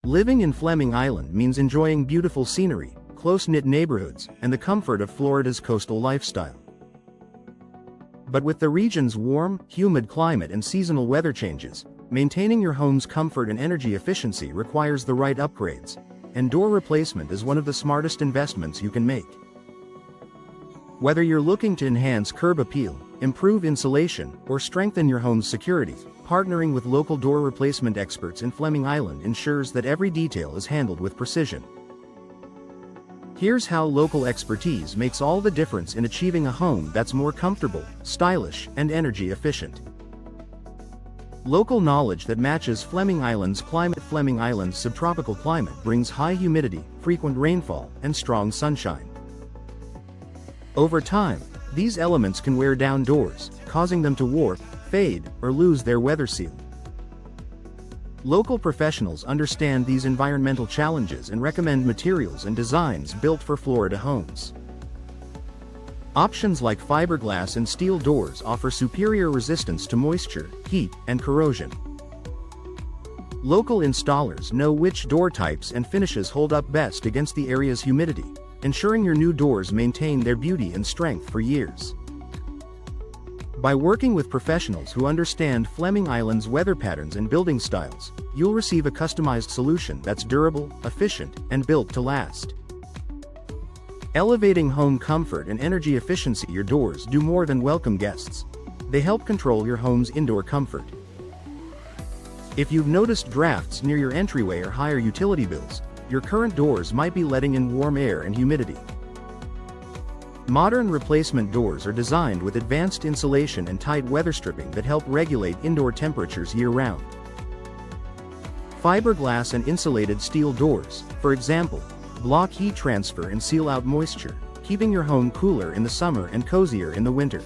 Living in Fleming Island means enjoying beautiful scenery, close-knit neighborhoods, and the comfort of Florida's coastal lifestyle. But with the region's warm, humid climate and seasonal weather changes, maintaining your home's comfort and energy efficiency requires the right upgrades, and door replacement is one of the smartest investments you can make. Whether you're looking to enhance curb appeal, improve insulation, or strengthen your home's security, partnering with local door replacement experts in Fleming Island ensures that every detail is handled with precision. Here's how local expertise makes all the difference in achieving a home that's more comfortable, stylish, and energy efficient. Local knowledge that matches Fleming Island's climate. Fleming Island's subtropical climate brings high humidity, frequent rainfall, and strong sunshine. Over time, these elements can wear down doors, causing them to warp, fade, or lose their weather seal. Local professionals understand these environmental challenges and recommend materials and designs built for Florida homes. Options like fiberglass and steel doors offer superior resistance to moisture, heat, and corrosion. Local installers know which door types and finishes hold up best against the area's humidity, ensuring your new doors maintain their beauty and strength for years. By working with professionals who understand Fleming Island's weather patterns and building styles, you'll receive a customized solution that's durable, efficient, and built to last. Elevating home comfort and energy efficiency. Your doors do more than welcome guests. They help control your home's indoor comfort. If you've noticed drafts near your entryway or higher utility bills, your current doors might be letting in warm air and humidity. Modern replacement doors are designed with advanced insulation and tight weather stripping that help regulate indoor temperatures year-round. Fiberglass and insulated steel doors, for example, block heat transfer and seal out moisture, keeping your home cooler in the summer and cozier in the winter.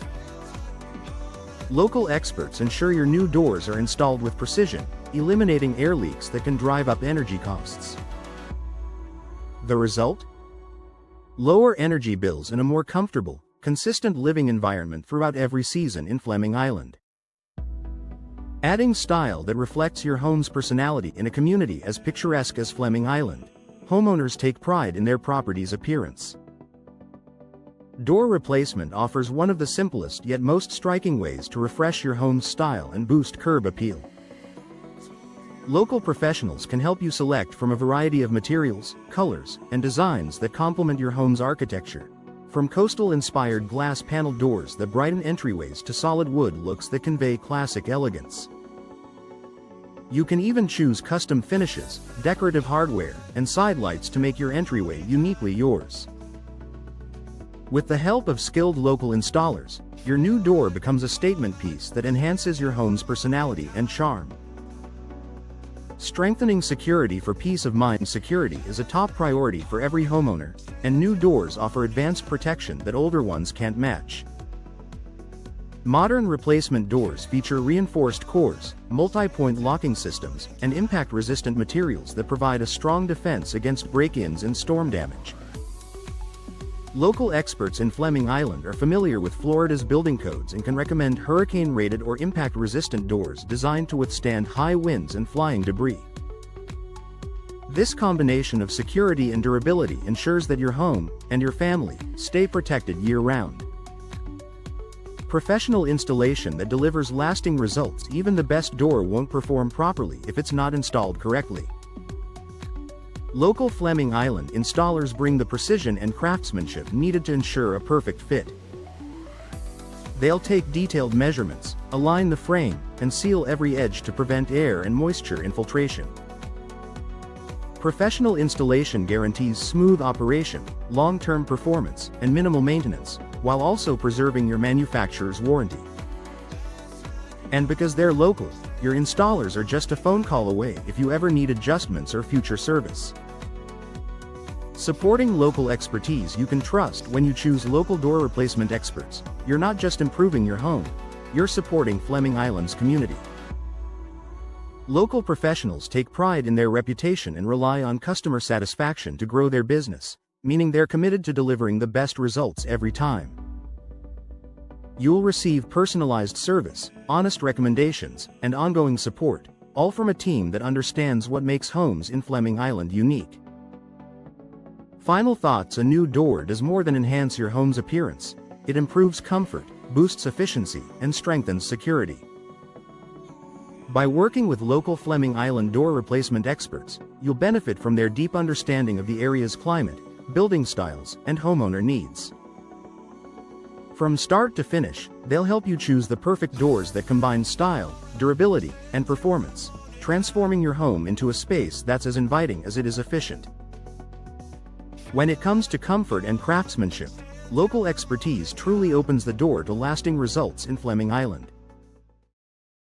Local experts ensure your new doors are installed with precision, eliminating air leaks that can drive up energy costs. The result? Lower energy bills and a more comfortable, consistent living environment throughout every season in Fleming Island. Adding style that reflects your home's personality in a community as picturesque as Fleming Island, homeowners take pride in their property's appearance. Door replacement offers one of the simplest yet most striking ways to refresh your home's style and boost curb appeal. Local professionals can help you select from a variety of materials, colors, and designs that complement your home's architecture, from coastal-inspired glass-paneled doors that brighten entryways to solid wood looks that convey classic elegance. You can even choose custom finishes, decorative hardware, and side lights to make your entryway uniquely yours. With the help of skilled local installers, your new door becomes a statement piece that enhances your home's personality and charm. Strengthening security for peace of mind. Security is a top priority for every homeowner, and new doors offer advanced protection that older ones can't match. Modern replacement doors feature reinforced cores, multi-point locking systems, and impact-resistant materials that provide a strong defense against break-ins and storm damage. Local experts in Fleming Island are familiar with Florida's building codes and can recommend hurricane-rated or impact-resistant doors designed to withstand high winds and flying debris. This combination of security and durability ensures that your home and your family stay protected year-round. Professional installation that delivers lasting results. Even the best door won't perform properly if it's not installed correctly. Local Fleming Island installers bring the precision and craftsmanship needed to ensure a perfect fit. They'll take detailed measurements, align the frame, and seal every edge to prevent air and moisture infiltration. Professional installation guarantees smooth operation, long-term performance, and minimal maintenance, while also preserving your manufacturer's warranty. And because they're local, your installers are just a phone call away if you ever need adjustments or future service. Supporting local expertise you can trust. When you choose local door replacement experts, you're not just improving your home, you're supporting Fleming Island's community. Local professionals take pride in their reputation and rely on customer satisfaction to grow their business, meaning they're committed to delivering the best results every time. You'll receive personalized service, honest recommendations, and ongoing support, all from a team that understands what makes homes in Fleming Island unique. Final thoughts: a new door does more than enhance your home's appearance. It improves comfort, boosts efficiency, and strengthens security. By working with local Fleming Island door replacement experts, you'll benefit from their deep understanding of the area's climate, building styles, and homeowner needs. From start to finish, they'll help you choose the perfect doors that combine style, durability, and performance, transforming your home into a space that's as inviting as it is efficient. When it comes to comfort and craftsmanship, local expertise truly opens the door to lasting results in Fleming Island.